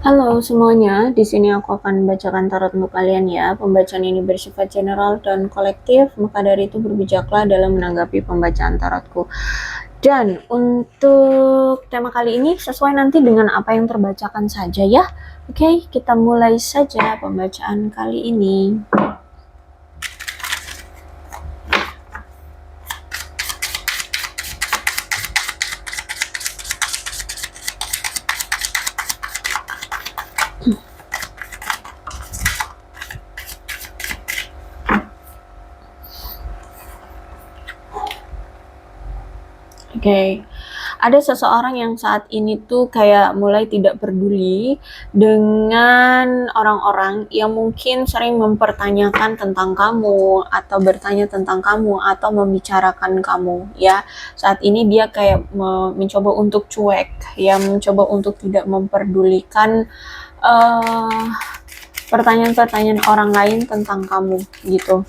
Halo semuanya, di sini aku akan membacakan tarot untuk kalian ya. Pembacaan ini bersifat general dan kolektif, maka dari itu berbijaklah dalam menanggapi pembacaan tarotku. Dan untuk tema kali ini sesuai nanti dengan apa yang terbacakan saja ya. Oke, kita mulai saja pembacaan kali ini. Oke, ada seseorang yang saat ini tuh kayak mulai tidak peduli dengan orang-orang yang mungkin sering mempertanyakan tentang kamu atau bertanya tentang kamu atau membicarakan kamu ya. Saat ini dia kayak mencoba untuk cuek, ya mencoba untuk tidak memperdulikan uh, pertanyaan-pertanyaan orang lain tentang kamu gitu.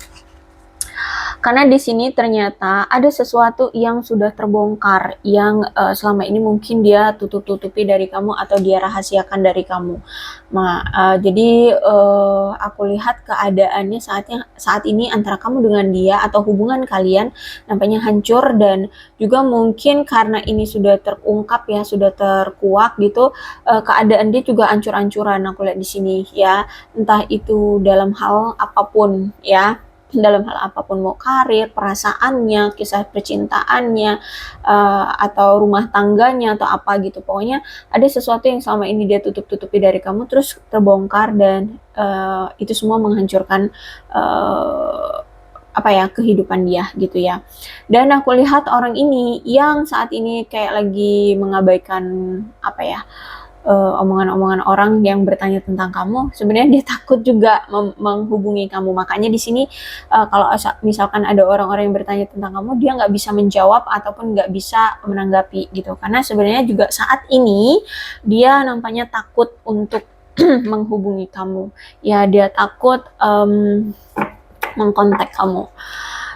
Karena di sini ternyata ada sesuatu yang sudah terbongkar yang selama ini mungkin dia tutup-tutupi dari kamu atau dia rahasiakan dari kamu. Jadi aku lihat keadaannya saat ini antara kamu dengan dia atau hubungan kalian nampaknya hancur, dan juga mungkin karena ini sudah terungkap ya, sudah terkuak gitu, keadaan dia juga ancur-ancuran aku lihat di sini ya. Entah itu dalam hal apapun ya, dalam hal apapun, mau karir, perasaannya, kisah percintaannya, atau rumah tangganya atau apa gitu. Pokoknya ada sesuatu yang selama ini dia tutup-tutupi dari kamu terus terbongkar, dan itu semua menghancurkan apa ya, kehidupan dia gitu ya. Dan aku lihat orang ini yang saat ini kayak lagi mengabaikan apa ya, omongan-omongan orang yang bertanya tentang kamu, sebenarnya dia takut juga menghubungi kamu. Makanya di sini kalau misalkan ada orang-orang yang bertanya tentang kamu, dia nggak bisa menjawab ataupun nggak bisa menanggapi gitu. Karena sebenarnya juga saat ini dia nampaknya takut untuk menghubungi kamu. Ya dia takut mengkontak kamu.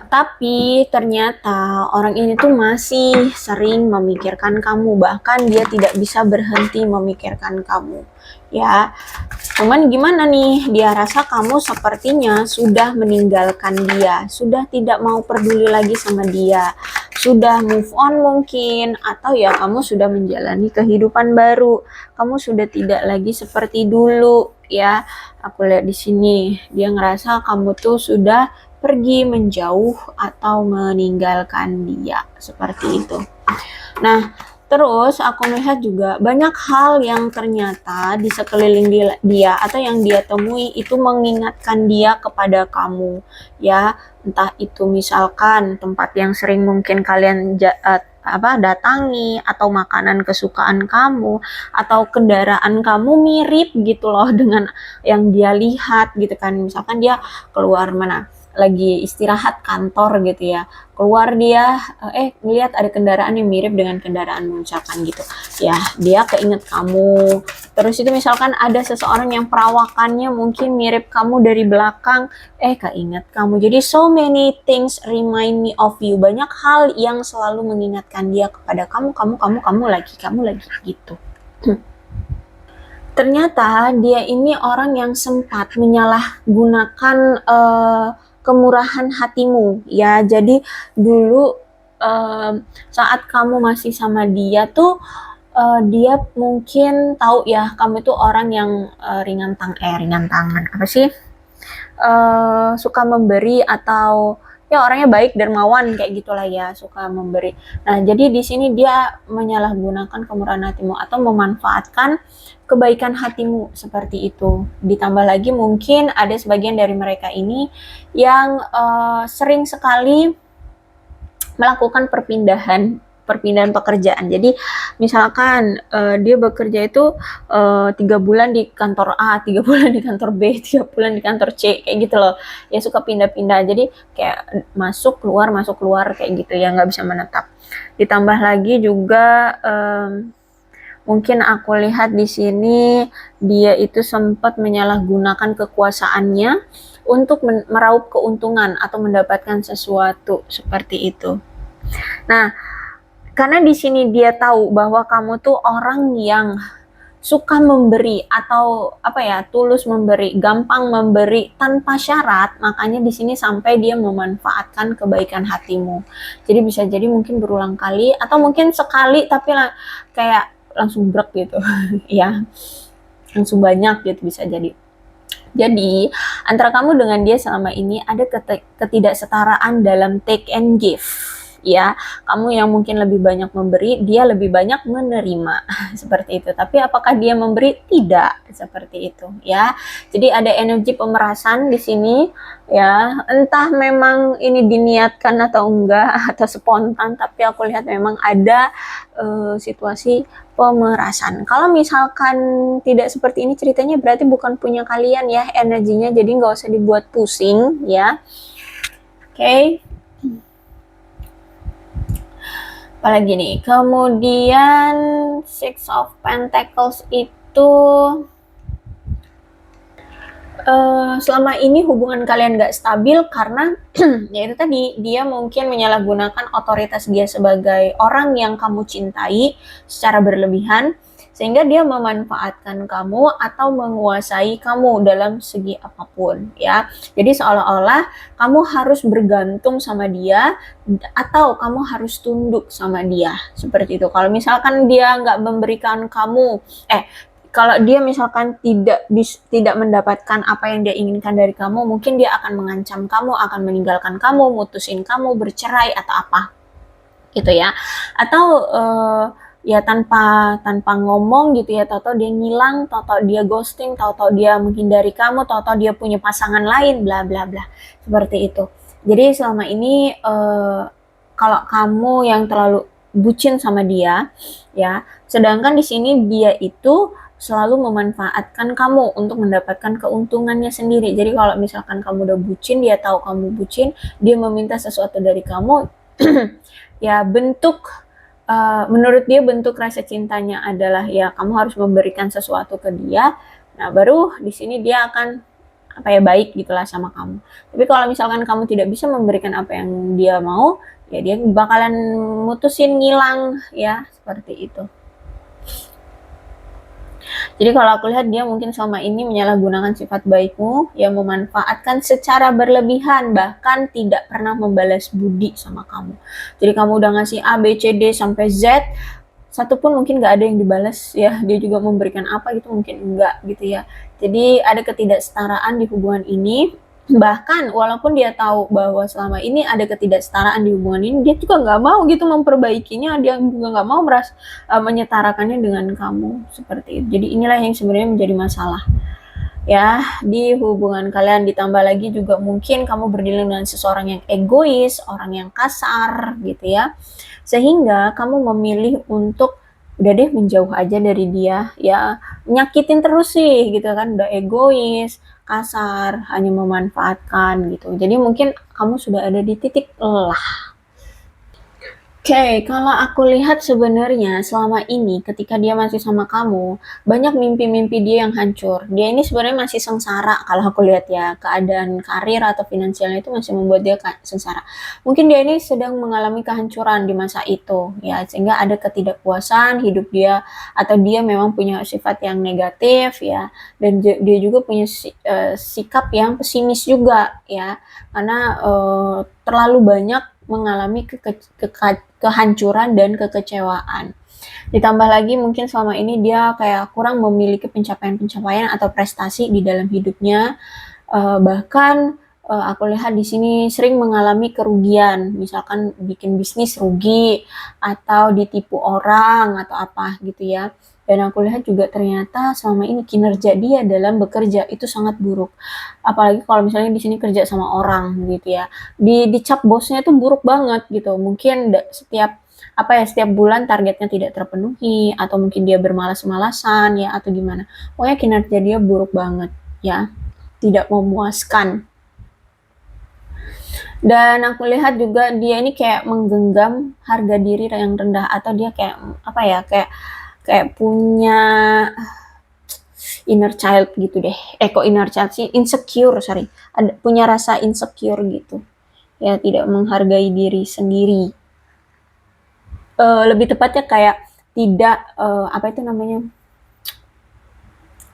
Tapi ternyata orang ini tuh masih sering memikirkan kamu, bahkan dia tidak bisa berhenti memikirkan kamu. Ya, cuman gimana nih? Dia rasa kamu sepertinya sudah meninggalkan dia, sudah tidak mau peduli lagi sama dia, sudah move on mungkin, atau ya kamu sudah menjalani kehidupan baru. Kamu sudah tidak lagi seperti dulu, ya. Aku lihat di sini, dia ngerasa kamu tuh sudah pergi menjauh atau meninggalkan dia, seperti itu. Nah, terus aku melihat juga banyak hal yang ternyata di sekeliling dia atau yang dia temui itu mengingatkan dia kepada kamu ya. Entah itu misalkan tempat yang sering mungkin kalian datangi, atau makanan kesukaan kamu, atau kendaraan kamu mirip gitu loh dengan yang dia lihat gitu kan. Misalkan dia keluar mana, lagi istirahat kantor gitu ya, keluar dia ngelihat ada kendaraan yang mirip dengan kendaraanmu misalkan gitu ya, dia keinget kamu. Terus itu misalkan ada seseorang yang perawakannya mungkin mirip kamu dari belakang, keinget kamu. Jadi so many things remind me of you, banyak hal yang selalu mengingatkan dia kepada kamu lagi gitu. Ternyata dia ini orang yang sempat menyalahgunakan kemurahan hatimu ya. Jadi dulu saat kamu masih sama dia tuh dia mungkin tahu ya kamu tuh orang yang ringan tangan apa sih, suka memberi, atau ya orangnya baik dermawan kayak gitulah ya, suka memberi. Nah, jadi di sini dia menyalahgunakan kemurahan hatimu atau memanfaatkan kebaikan hatimu seperti itu. Ditambah lagi mungkin ada sebagian dari mereka ini yang sering sekali melakukan perpindahan pekerjaan. Jadi misalkan dia bekerja itu 3 bulan di kantor A, 3 bulan di kantor B, 3 bulan di kantor C, kayak gitu loh. Ya suka pindah-pindah. Jadi kayak masuk keluar kayak gitu ya, nggak bisa menetap. Ditambah lagi juga mungkin aku lihat di sini dia itu sempat menyalahgunakan kekuasaannya untuk meraup keuntungan atau mendapatkan sesuatu seperti itu. Nah, karena di sini dia tahu bahwa kamu tuh orang yang suka memberi atau apa ya, tulus memberi, gampang memberi tanpa syarat, makanya di sini sampai dia memanfaatkan kebaikan hatimu. Jadi bisa jadi mungkin berulang kali atau mungkin sekali tapi kayak langsung brek gitu ya, langsung banyak gitu bisa jadi. Jadi antara kamu dengan dia selama ini ada ketidaksetaraan dalam take and give ya. Kamu yang mungkin lebih banyak memberi, dia lebih banyak menerima seperti itu. Tapi apakah dia memberi? Tidak seperti itu ya. Jadi ada energi pemerasan di sini ya. Entah memang ini diniatkan atau enggak atau spontan, tapi aku lihat memang ada situasi pemerasan. Kalau misalkan tidak seperti ini ceritanya, berarti bukan punya kalian ya energinya, jadi nggak usah dibuat pusing ya. Oke. Apalagi nih, kemudian Six of Pentacles itu selama ini hubungan kalian gak stabil karena ya itu tadi, dia mungkin menyalahgunakan otoritas dia sebagai orang yang kamu cintai secara berlebihan, sehingga dia memanfaatkan kamu atau menguasai kamu dalam segi apapun ya. Jadi seolah-olah kamu harus bergantung sama dia atau kamu harus tunduk sama dia, seperti itu. Kalau misalkan dia nggak memberikan kamu kalau dia misalkan tidak mendapatkan apa yang dia inginkan dari kamu, mungkin dia akan mengancam kamu, akan meninggalkan kamu, mutusin kamu, bercerai atau apa gitu ya. Atau ya tanpa ngomong gitu ya, tahu-tahu dia ngilang, tahu-tahu dia ghosting, tahu-tahu dia menghindari kamu, tahu-tahu dia punya pasangan lain, bla bla bla. Seperti itu. Jadi selama ini kalau kamu yang terlalu bucin sama dia ya, sedangkan di sini dia itu selalu memanfaatkan kamu untuk mendapatkan keuntungannya sendiri. Jadi kalau misalkan kamu udah bucin, dia tahu kamu bucin, dia meminta sesuatu dari kamu, ya menurut dia bentuk rasa cintanya adalah ya kamu harus memberikan sesuatu ke dia. Nah baru di sini dia akan baik gitulah sama kamu. Tapi kalau misalkan kamu tidak bisa memberikan apa yang dia mau, ya dia bakalan mutusin, ngilang ya, seperti itu. Jadi kalau aku lihat dia mungkin selama ini menyalahgunakan sifat baikmu, yang memanfaatkan secara berlebihan, bahkan tidak pernah membalas budi sama kamu. Jadi kamu udah ngasih A, B, C, D sampai Z, satu pun mungkin nggak ada yang dibalas ya. Dia juga memberikan apa gitu mungkin enggak gitu ya. Jadi ada ketidaksetaraan di hubungan ini. Bahkan walaupun dia tahu bahwa selama ini ada ketidaksetaraan di hubungan ini, dia juga nggak mau gitu memperbaikinya, dia juga nggak mau menyetarakannya dengan kamu, seperti itu. Jadi inilah yang sebenarnya menjadi masalah ya di hubungan kalian. Ditambah lagi juga mungkin kamu berdiri dengan seseorang yang egois, orang yang kasar gitu ya, sehingga kamu memilih untuk udah deh menjauh aja dari dia ya. Nyakitin terus sih gitu kan, udah egois, kasar, hanya memanfaatkan gitu. Jadi mungkin kamu sudah ada di titik lelah. Oke, kalau aku lihat sebenarnya selama ini ketika dia masih sama kamu, banyak mimpi-mimpi dia yang hancur. Dia ini sebenarnya masih sengsara kalau aku lihat ya, keadaan karir atau finansialnya itu masih membuat dia sengsara. Mungkin dia ini sedang mengalami kehancuran di masa itu ya, sehingga ada ketidakpuasan hidup dia, atau dia memang punya sifat yang negatif ya, dan dia juga punya sikap yang pesimis juga ya, karena terlalu banyak mengalami kehancuran dan kekecewaan. Ditambah lagi mungkin selama ini dia kayak kurang memiliki pencapaian-pencapaian atau prestasi di dalam hidupnya. Bahkan aku lihat di sini sering mengalami kerugian, misalkan bikin bisnis rugi atau ditipu orang atau apa gitu ya. Dan aku lihat juga ternyata selama ini kinerja dia dalam bekerja itu sangat buruk. Apalagi kalau misalnya di sini kerja sama orang gitu ya. Dicap bosnya itu buruk banget gitu. Mungkin setiap bulan targetnya tidak terpenuhi, atau mungkin dia bermalas-malasan ya, atau gimana. Pokoknya kinerja dia buruk banget ya. Tidak memuaskan. Dan aku lihat juga dia ini kayak menggenggam harga diri yang rendah, atau dia kayak punya inner child gitu deh. Kok inner child sih? Insecure, sorry. Punya rasa insecure gitu. Ya, tidak menghargai diri sendiri. Lebih tepatnya kayak tidak,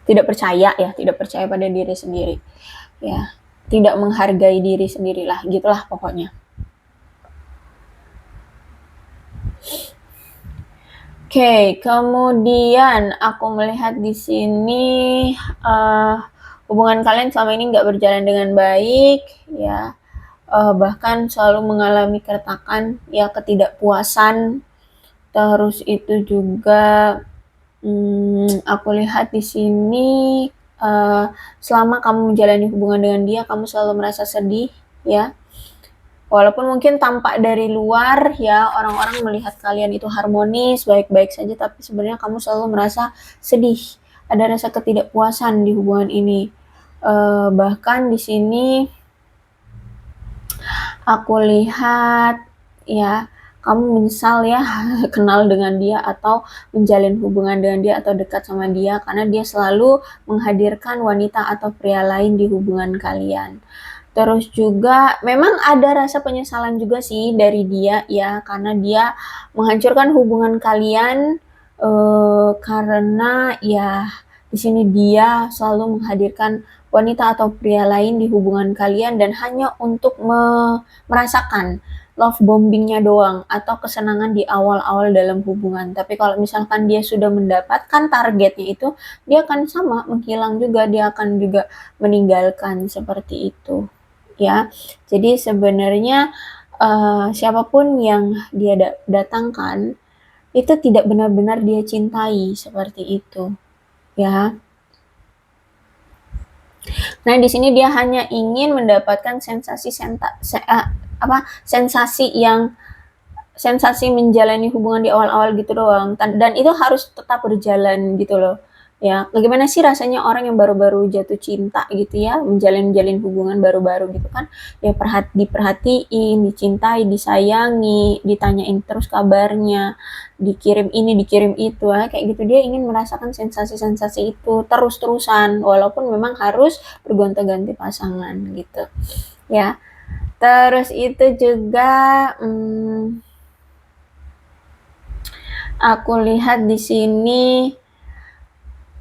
tidak percaya ya, tidak percaya pada diri sendiri ya, tidak menghargai diri sendirilah, gitulah pokoknya. Oke, kemudian aku melihat di sini hubungan kalian selama ini nggak berjalan dengan baik ya, bahkan selalu mengalami keretakan ya, ketidakpuasan. Terus itu juga aku lihat di sini selama kamu menjalani hubungan dengan dia, kamu selalu merasa sedih ya. Walaupun mungkin tampak dari luar ya, orang-orang melihat kalian itu harmonis, baik-baik saja, tapi sebenarnya kamu selalu merasa sedih. Ada rasa ketidakpuasan di hubungan ini. Bahkan di sini aku lihat ya, kamu menyesal ya kenal dengan dia atau menjalin hubungan dengan dia atau dekat sama dia, karena dia selalu menghadirkan wanita atau pria lain di hubungan kalian. Terus juga memang ada rasa penyesalan juga sih dari dia ya, karena dia menghancurkan hubungan kalian karena ya di sini dia selalu menghadirkan wanita atau pria lain di hubungan kalian dan hanya untuk merasakan love bombingnya doang atau kesenangan di awal-awal dalam hubungan. Tapi kalau misalkan dia sudah mendapatkan targetnya itu, dia akan sama menghilang juga, dia akan juga meninggalkan seperti itu ya. Jadi sebenarnya siapapun yang dia datangkan itu tidak benar-benar dia cintai, seperti itu ya. Nah, di sini dia hanya ingin mendapatkan sensasi menjalani hubungan di awal-awal gitu doang, dan itu harus tetap berjalan gitu loh ya. Bagaimana sih rasanya orang yang baru-baru jatuh cinta gitu ya, menjalin hubungan baru-baru gitu kan ya, diperhatiin, dicintai, disayangi, ditanyain terus kabarnya, dikirim ini dikirim itu ya, kayak gitu. Dia ingin merasakan sensasi-sensasi itu terus-terusan, walaupun memang harus bergonta-ganti pasangan gitu ya. Terus itu juga aku lihat di sini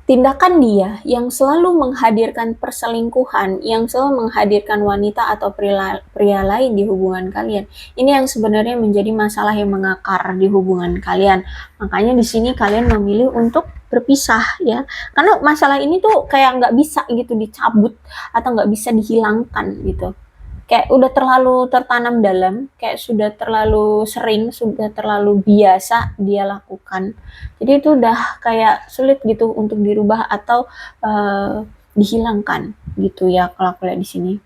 tindakan dia yang selalu menghadirkan perselingkuhan, yang selalu menghadirkan wanita atau pria lain di hubungan kalian. Ini yang sebenarnya menjadi masalah yang mengakar di hubungan kalian. Makanya di sini kalian memilih untuk berpisah ya. Karena masalah ini tuh kayak nggak bisa gitu dicabut atau nggak bisa dihilangkan gitu. Kayak udah terlalu tertanam dalam, kayak sudah terlalu sering, sudah terlalu biasa dia lakukan. Jadi itu udah kayak sulit gitu untuk dirubah atau dihilangkan gitu ya, kalau aku lihat di sini.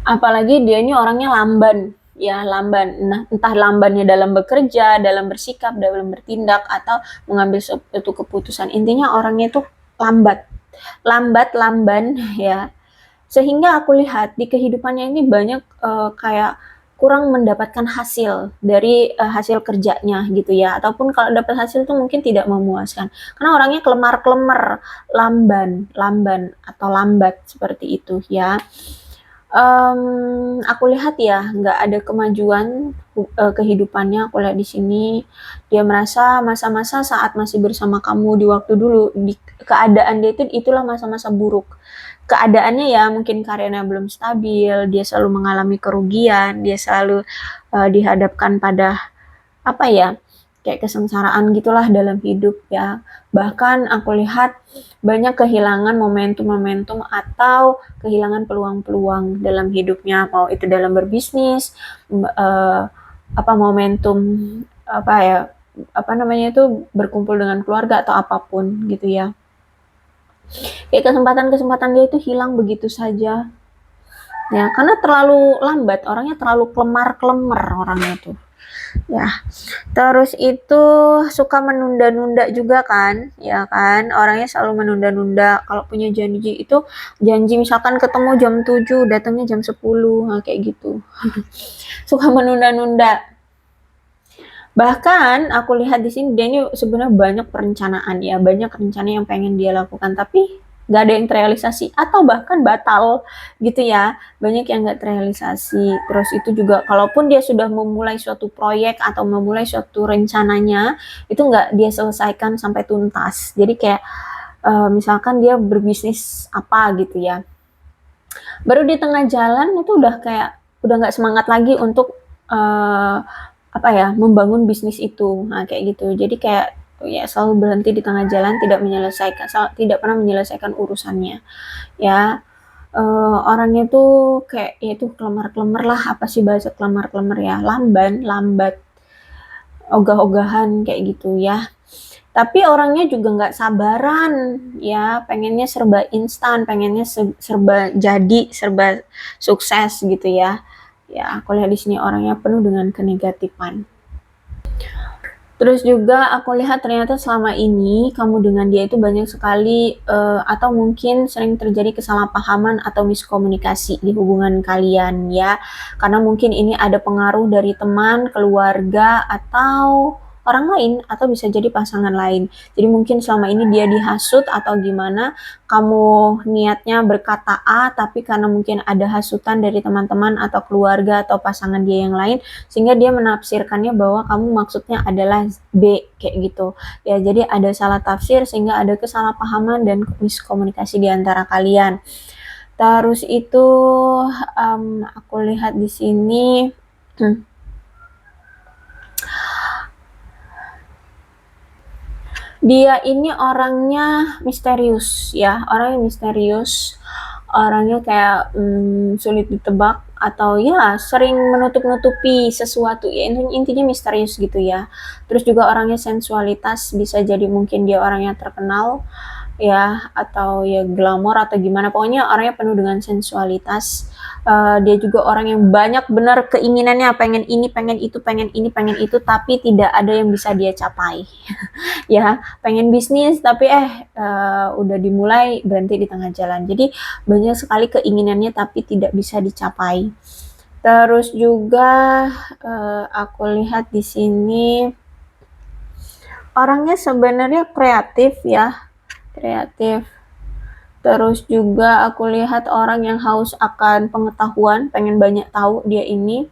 Apalagi dia ini orangnya lamban ya, lamban. Nah, entah lambannya dalam bekerja, dalam bersikap, dalam bertindak, atau mengambil suatu keputusan. Intinya orangnya itu lamban ya. Sehingga aku lihat di kehidupannya ini banyak kayak kurang mendapatkan hasil dari hasil kerjanya gitu ya, ataupun kalau dapat hasil itu mungkin tidak memuaskan karena orangnya kelemar-kelemar, lamban atau lambat seperti itu ya. Aku lihat ya nggak ada kemajuan kehidupannya. Aku lihat di sini dia merasa masa-masa saat masih bersama kamu di waktu dulu, di keadaan dia itu itulah masa-masa buruk. Keadaannya ya mungkin karirnya belum stabil, dia selalu mengalami kerugian, dia selalu dihadapkan pada apa ya, kayak kesengsaraan gitulah dalam hidup ya. Bahkan aku lihat banyak kehilangan momentum-momentum atau kehilangan peluang-peluang dalam hidupnya, mau itu dalam berbisnis, momentum apa ya, apa namanya itu, berkumpul dengan keluarga atau apapun gitu ya. Kayak kesempatan-kesempatan dia itu hilang begitu saja ya, karena terlalu lambat, orangnya terlalu kelemar-kelemar orangnya tuh ya. Terus itu suka menunda-nunda juga kan ya kan, orangnya selalu menunda-nunda. Kalau punya janji itu, janji misalkan ketemu jam 7 datangnya jam 10, nah kayak gitu. Suka menunda-nunda. Bahkan aku lihat di sini dia ini sebenarnya banyak perencanaan ya, banyak rencana yang pengen dia lakukan, tapi nggak ada yang terrealisasi atau bahkan batal gitu ya, banyak yang nggak terrealisasi. Terus itu juga kalaupun dia sudah memulai suatu proyek atau memulai suatu rencananya, itu nggak dia selesaikan sampai tuntas. Jadi kayak misalkan dia berbisnis apa gitu ya. Baru di tengah jalan itu udah nggak semangat lagi untuk membangun bisnis itu. Nah, kayak gitu. Jadi kayak ya selalu berhenti di tengah jalan, tidak pernah menyelesaikan urusannya. Ya, orangnya tuh kayak ya itu kelemar-kelemar lah, apa sih bahasa kelemar-kelemar ya? Lambat, ogah-ogahan kayak gitu ya. Tapi orangnya juga nggak sabaran ya, pengennya serba instan, pengennya serba jadi, serba sukses gitu ya. Ya, aku lihat di sini orangnya penuh dengan kenegatifan. Terus juga aku lihat ternyata selama ini kamu dengan dia itu banyak sekali atau mungkin sering terjadi kesalahpahaman atau miskomunikasi di hubungan kalian ya. Karena mungkin ini ada pengaruh dari teman, keluarga, atau orang lain, atau bisa jadi pasangan lain. Jadi mungkin selama ini dia dihasut atau gimana, kamu niatnya berkata A, tapi karena mungkin ada hasutan dari teman-teman atau keluarga atau pasangan dia yang lain, sehingga dia menafsirkannya bahwa kamu maksudnya adalah B, kayak gitu. Ya, jadi ada salah tafsir sehingga ada kesalahpahaman dan miskomunikasi di antara kalian. Terus itu aku lihat di sini dia ini orangnya misterius ya, orangnya misterius, orangnya kayak sulit ditebak atau ya sering menutup-nutupi sesuatu ya, intinya misterius gitu ya. Terus juga orangnya sensualitas, bisa jadi mungkin dia orangnya terkenal ya, atau ya glamor atau gimana, pokoknya orangnya penuh dengan sensualitas. Dia juga orang yang banyak benar keinginannya, pengen ini, pengen itu, pengen ini, pengen itu, tapi tidak ada yang bisa dia capai. Ya, pengen bisnis tapi udah dimulai berhenti di tengah jalan. Jadi banyak sekali keinginannya tapi tidak bisa dicapai. Terus juga aku lihat di sini orangnya sebenarnya kreatif ya, kreatif. Terus juga aku lihat orang yang haus akan pengetahuan, pengen banyak tahu dia ini.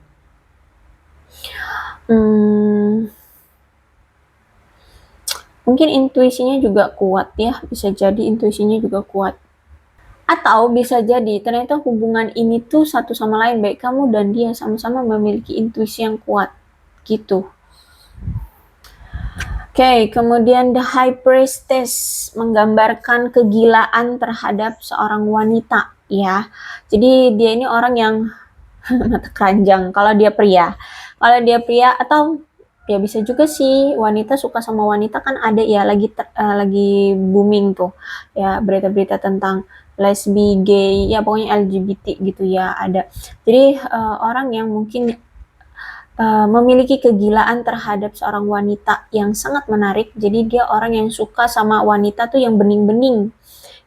Mungkin intuisinya juga kuat ya, bisa jadi intuisinya juga kuat. Atau bisa jadi ternyata hubungan ini tuh satu sama lain, baik kamu dan dia sama-sama memiliki intuisi yang kuat, gitu. Oke, kemudian The High Priestess menggambarkan kegilaan terhadap seorang wanita ya. Jadi dia ini orang yang mata keranjang kalau dia pria. Kalau dia pria atau ya bisa juga sih wanita suka sama wanita, kan ada ya lagi booming tuh ya berita-berita tentang lesbi, gay, ya pokoknya LGBT gitu ya ada. Jadi orang yang mungkin memiliki kegilaan terhadap seorang wanita yang sangat menarik. Jadi dia orang yang suka sama wanita tuh yang bening-bening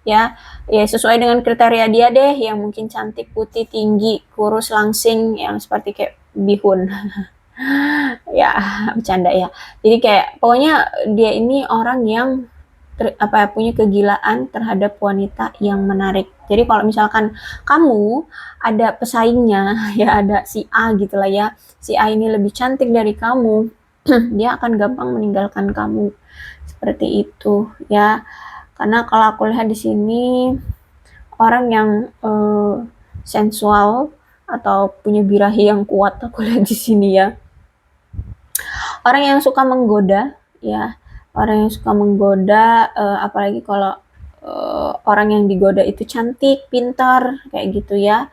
ya, sesuai dengan kriteria dia deh, yang mungkin cantik, putih, tinggi, kurus, langsing, yang seperti kayak bihun. Ya, bercanda ya. Jadi kayak pokoknya dia ini orang yang punya kegilaan terhadap wanita yang menarik. Jadi kalau misalkan kamu ada pesaingnya ya, ada si A gitulah ya, si A ini lebih cantik dari kamu, dia akan gampang meninggalkan kamu, seperti itu ya. Karena kalau aku lihat di sini orang yang sensual atau punya birahi yang kuat, aku lihat di sini ya. Orang yang suka menggoda ya, orang yang suka menggoda, apalagi kalau orang yang digoda itu cantik, pintar, kayak gitu ya.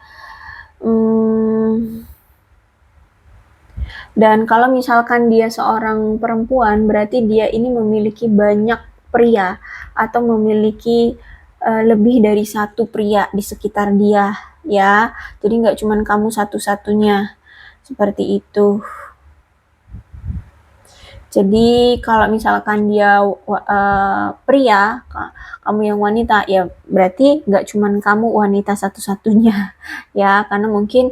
Dan kalau misalkan dia seorang perempuan, berarti dia ini memiliki banyak pria atau memiliki lebih dari satu pria di sekitar dia ya. Jadi nggak cuma kamu satu-satunya, seperti itu. Jadi kalau misalkan dia pria, kamu yang wanita, ya berarti nggak cuman kamu wanita satu-satunya ya, karena mungkin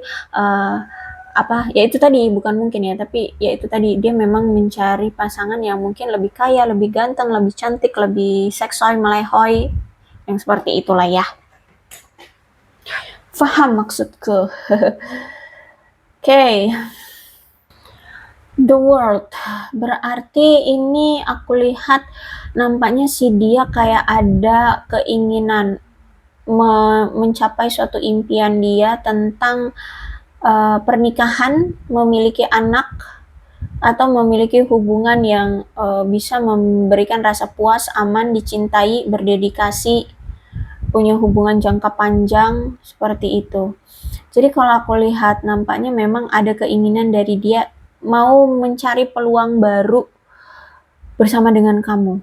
ya itu tadi, bukan mungkin ya, tapi ya itu tadi, dia memang mencari pasangan yang mungkin lebih kaya, lebih ganteng, lebih cantik, lebih seksoi, melehoi, yang seperti itulah ya. Faham maksudku? Oke. The World berarti ini aku lihat nampaknya sih dia kayak ada keinginan mencapai suatu impian dia tentang pernikahan, memiliki anak, atau memiliki hubungan yang bisa memberikan rasa puas, aman, dicintai, berdedikasi, punya hubungan jangka panjang, seperti itu. Jadi kalau aku lihat nampaknya memang ada keinginan dari dia mau mencari peluang baru bersama dengan kamu,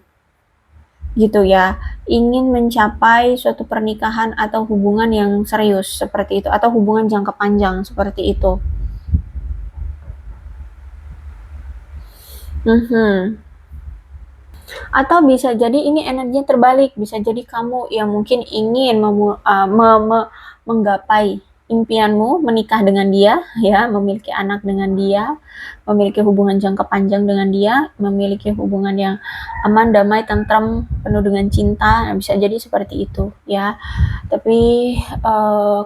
gitu ya. Ingin mencapai suatu pernikahan atau hubungan yang serius seperti itu, atau hubungan jangka panjang seperti itu. Atau bisa jadi ini energinya terbalik, bisa jadi kamu yang mungkin ingin menggapai impianmu, menikah dengan dia, ya, memiliki anak dengan dia, memiliki hubungan jangka panjang dengan dia, memiliki hubungan yang aman, damai, tentram, penuh dengan cinta. Nah, bisa jadi seperti itu, ya. Tapi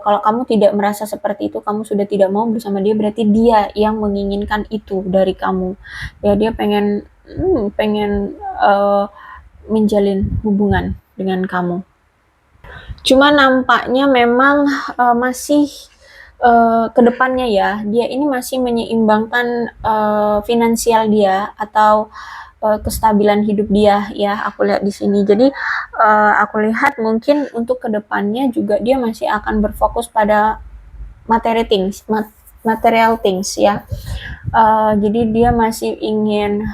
kalau kamu tidak merasa seperti itu, kamu sudah tidak mau bersama dia, berarti dia yang menginginkan itu dari kamu. Ya, dia pengen menjalin hubungan dengan kamu. Cuma nampaknya memang masih kedepannya ya, dia ini masih menyeimbangkan finansial dia atau kestabilan hidup dia, ya, aku lihat di sini. Jadi aku lihat mungkin untuk kedepannya juga dia masih akan berfokus pada material things, ya. Jadi dia masih ingin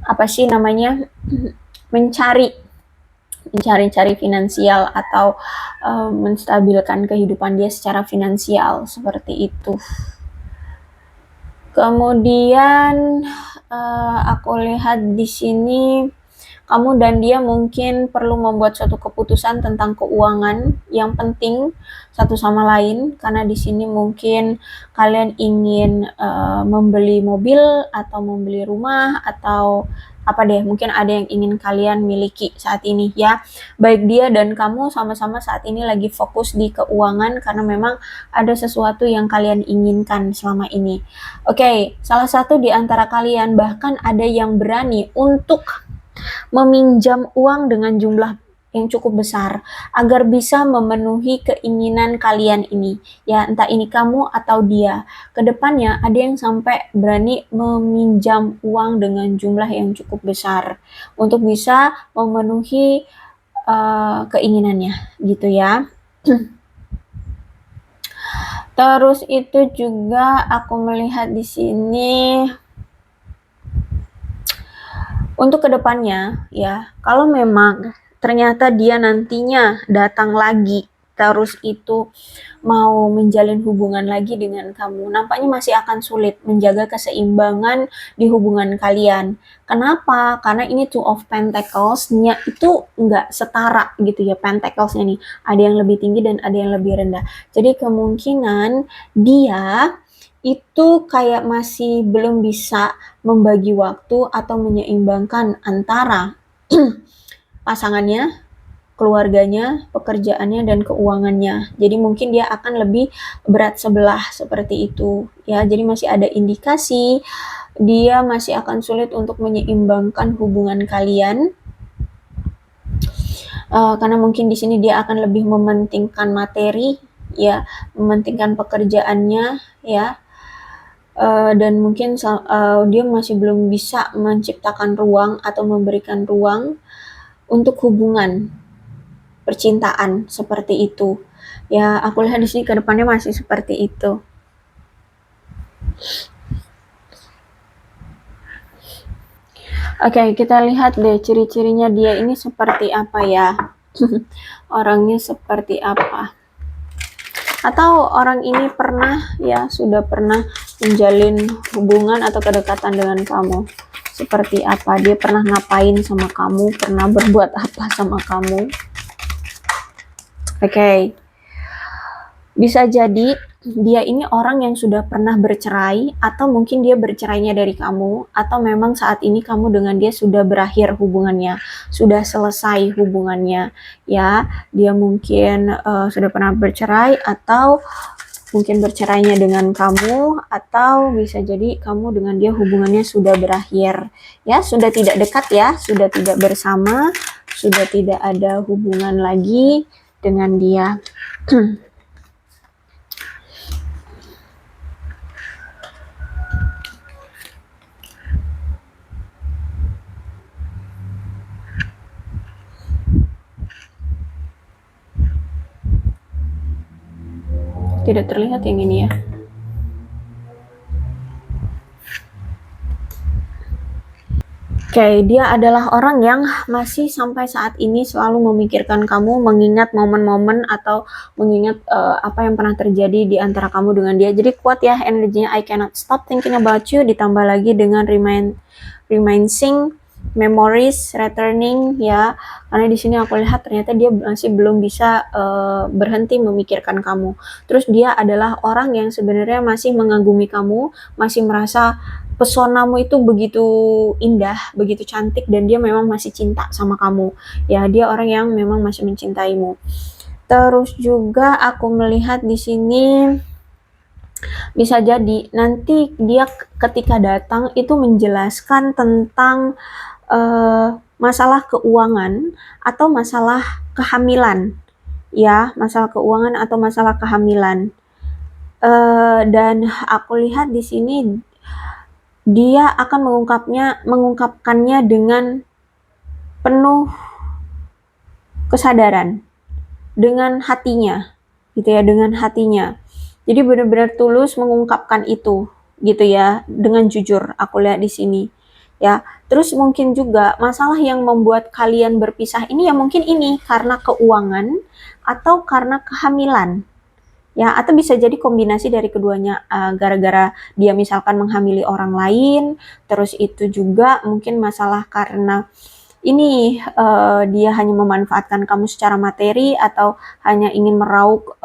apa sih namanya, mencari finansial atau menstabilkan kehidupan dia secara finansial, seperti itu. Kemudian aku lihat di sini kamu dan dia mungkin perlu membuat suatu keputusan tentang keuangan yang penting satu sama lain, karena di sini mungkin kalian ingin membeli mobil atau membeli rumah atau apa deh, mungkin ada yang ingin kalian miliki saat ini, ya. Baik dia dan kamu sama-sama saat ini lagi fokus di keuangan karena memang ada sesuatu yang kalian inginkan selama ini. Oke, salah satu di antara kalian bahkan ada yang berani untuk meminjam uang dengan jumlah yang cukup besar agar bisa memenuhi keinginan kalian ini, ya, entah ini kamu atau dia. Kedepannya ada yang sampai berani meminjam uang dengan jumlah yang cukup besar untuk bisa memenuhi keinginannya, gitu ya. Terus itu juga aku melihat di sini untuk kedepannya, ya, kalau memang ternyata dia nantinya datang lagi, terus itu mau menjalin hubungan lagi dengan kamu, nampaknya masih akan sulit menjaga keseimbangan di hubungan kalian. Kenapa? Karena ini Two of Pentacles-nya itu nggak setara gitu ya, Pentacles-nya nih. Ada yang lebih tinggi dan ada yang lebih rendah. Jadi kemungkinan dia itu kayak masih belum bisa membagi waktu atau menyeimbangkan antara pasangannya, keluarganya, pekerjaannya, dan keuangannya. Jadi mungkin dia akan lebih berat sebelah seperti itu, ya. Jadi masih ada indikasi dia masih akan sulit untuk menyeimbangkan hubungan kalian. Karena mungkin di sini dia akan lebih mementingkan materi, ya, mementingkan pekerjaannya, ya. Dan mungkin dia masih belum bisa menciptakan ruang atau memberikan ruang untuk hubungan percintaan seperti itu. Ya, aku lihat di sini ke depannya masih seperti itu. Oke, kita lihat deh ciri-cirinya dia ini seperti apa ya. Orangnya seperti apa. Atau orang ini pernah, ya, sudah pernah menjalin hubungan atau kedekatan dengan kamu. Seperti apa, dia pernah ngapain sama kamu, pernah berbuat apa sama kamu. Oke. Bisa jadi dia ini orang yang sudah pernah bercerai, atau mungkin dia bercerainya dari kamu, atau memang saat ini kamu dengan dia sudah berakhir hubungannya, sudah selesai hubungannya, ya. Dia mungkin sudah pernah bercerai atau mungkin bercerainya dengan kamu, atau bisa jadi kamu dengan dia hubungannya sudah berakhir. Ya, sudah tidak dekat ya, sudah tidak bersama, sudah tidak ada hubungan lagi dengan dia. Tidak terlihat yang ini ya. Oke, dia adalah orang yang masih sampai saat ini selalu memikirkan kamu, mengingat momen-momen atau mengingat apa yang pernah terjadi di antara kamu dengan dia. Jadi kuat ya energinya, I cannot stop thinking about you, ditambah lagi dengan reminding memories returning ya, karena di sini aku lihat ternyata dia masih belum bisa berhenti memikirkan kamu. Terus dia adalah orang yang sebenarnya masih mengagumi kamu, masih merasa pesonamu itu begitu indah, begitu cantik, dan dia memang masih cinta sama kamu. Ya, dia orang yang memang masih mencintaimu. Terus juga aku melihat di sini bisa jadi nanti dia ketika datang itu menjelaskan tentang masalah keuangan atau masalah kehamilan. Ya, masalah keuangan atau masalah kehamilan. Dan aku lihat di sini dia akan mengungkapkannya dengan penuh kesadaran, dengan hatinya, gitu ya, dengan hatinya. Jadi benar-benar tulus mengungkapkan itu, gitu ya, dengan jujur. Aku lihat di sini, ya. Terus mungkin juga masalah yang membuat kalian berpisah ini ya mungkin ini karena keuangan atau karena kehamilan. Ya, atau bisa jadi kombinasi dari keduanya, gara-gara dia misalkan menghamili orang lain, terus itu juga mungkin masalah karena ini dia hanya memanfaatkan kamu secara materi atau hanya ingin meraup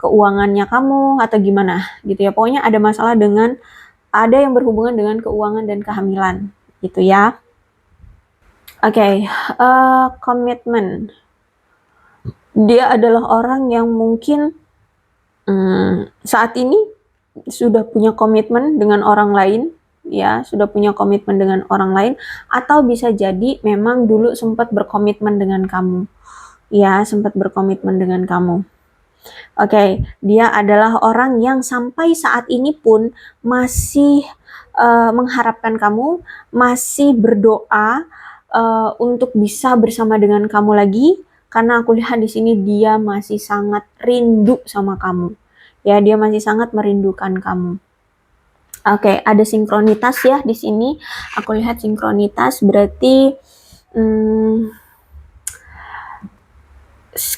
keuangannya kamu atau gimana gitu ya. Pokoknya ada masalah dengan ada yang berhubungan dengan keuangan dan kehamilan gitu ya. Oke, komitmen. Dia adalah orang yang mungkin saat ini sudah punya komitmen dengan orang lain, ya, sudah punya komitmen dengan orang lain, atau bisa jadi memang dulu sempat berkomitmen dengan kamu, ya, sempat berkomitmen dengan kamu. Oke, dia adalah orang yang sampai saat ini pun masih mengharapkan kamu, masih berdoa untuk bisa bersama dengan kamu lagi. Karena aku lihat di sini dia masih sangat rindu sama kamu. Ya, dia masih sangat merindukan kamu. Oke, ada sinkronitas ya di sini. Aku lihat sinkronitas berarti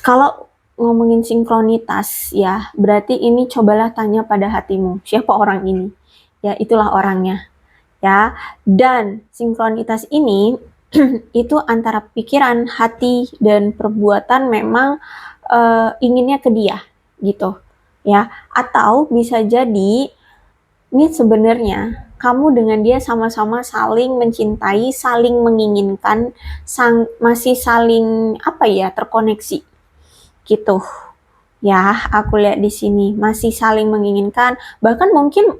kalau ngomongin sinkronitas ya, berarti ini cobalah tanya pada hatimu, siapa orang ini? Ya, itulah orangnya. Ya, dan sinkronitas ini itu antara pikiran, hati, dan perbuatan memang inginnya ke dia gitu ya. Atau bisa jadi ini sebenarnya kamu dengan dia sama-sama saling mencintai, saling menginginkan, masih saling terkoneksi gitu ya. Aku lihat di sini masih saling menginginkan, bahkan mungkin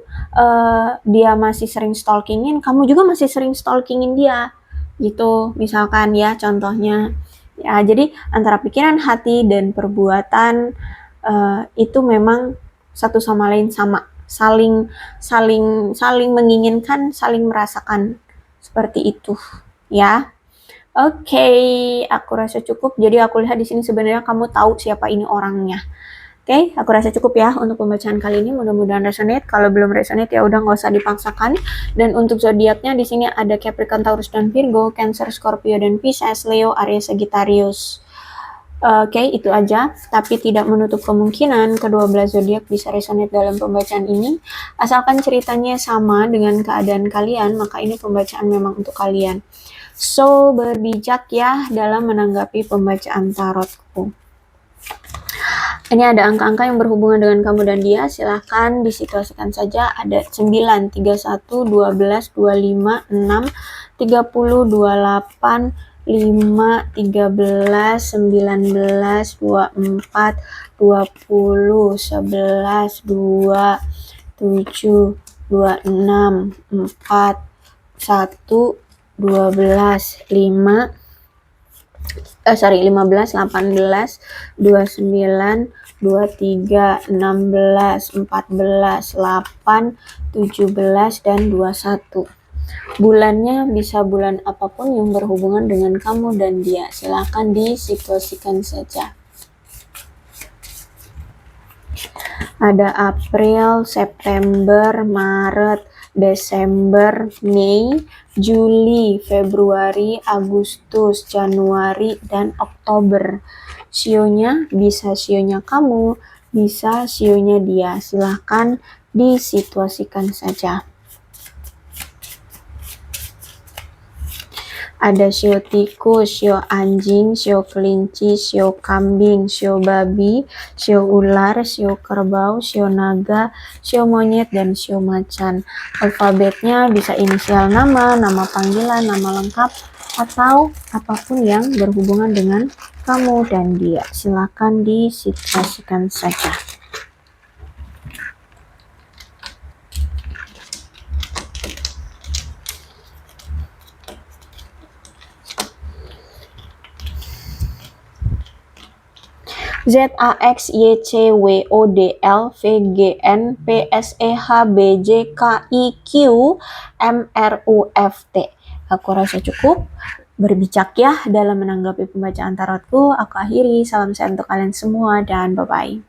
dia masih sering stalkingin, kamu juga masih sering stalkingin dia gitu misalkan ya, contohnya ya. Jadi antara pikiran, hati, dan perbuatan itu memang satu sama lain sama, saling menginginkan, saling merasakan seperti itu ya. Oke, aku rasa cukup. Jadi aku lihat di sini sebenarnya kamu tahu siapa ini orangnya. Oke, aku rasa cukup ya untuk pembacaan kali ini. Mudah-mudahan resonate. Kalau belum resonate ya udah nggak usah dipaksakan. Dan untuk zodiaknya di sini ada Capricorn, Taurus, dan Virgo, Cancer, Scorpio, dan Pisces, Leo, Aries, Sagittarius. Oke, itu aja. Tapi tidak menutup kemungkinan kedua belas zodiak bisa resonate dalam pembacaan ini. Asalkan ceritanya sama dengan keadaan kalian, maka ini pembacaan memang untuk kalian. So, berbijak ya dalam menanggapi pembacaan tarotku. Ini ada angka-angka yang berhubungan dengan kamu dan dia, silahkan disituasikan saja. Ada 9, 31, 12, 25, 6, 30, 28, 5, 13, 19, 24, 20, 11, 2, 7, 26, 4, 1, 12, 5, 15, 18, 29, 23, 16, 14, 8, 17, dan 21. Bulannya bisa bulan apapun yang berhubungan dengan kamu dan dia. Silakan disituasikan saja. Ada April, September, Maret, Desember, Mei, Juli, Februari, Agustus, Januari, dan Oktober. Sionya bisa sionya kamu, bisa sionya dia. Silahkan disituasikan saja. Ada sio tikus, sio anjing, sio kelinci, sio kambing, sio babi, sio ular, sio kerbau, sio naga, sio monyet, dan sio macan. Alfabetnya bisa inisial nama, nama panggilan, nama lengkap, atau apapun yang berhubungan dengan kamu dan dia. Silakan disituasikan saja. ZAXYCWODL VGN PSEHBJKIQ Aku rasa cukup berbijak ya dalam menanggapi pembacaan tarotku. Aku akhiri. Salam sehat untuk kalian semua dan bye-bye.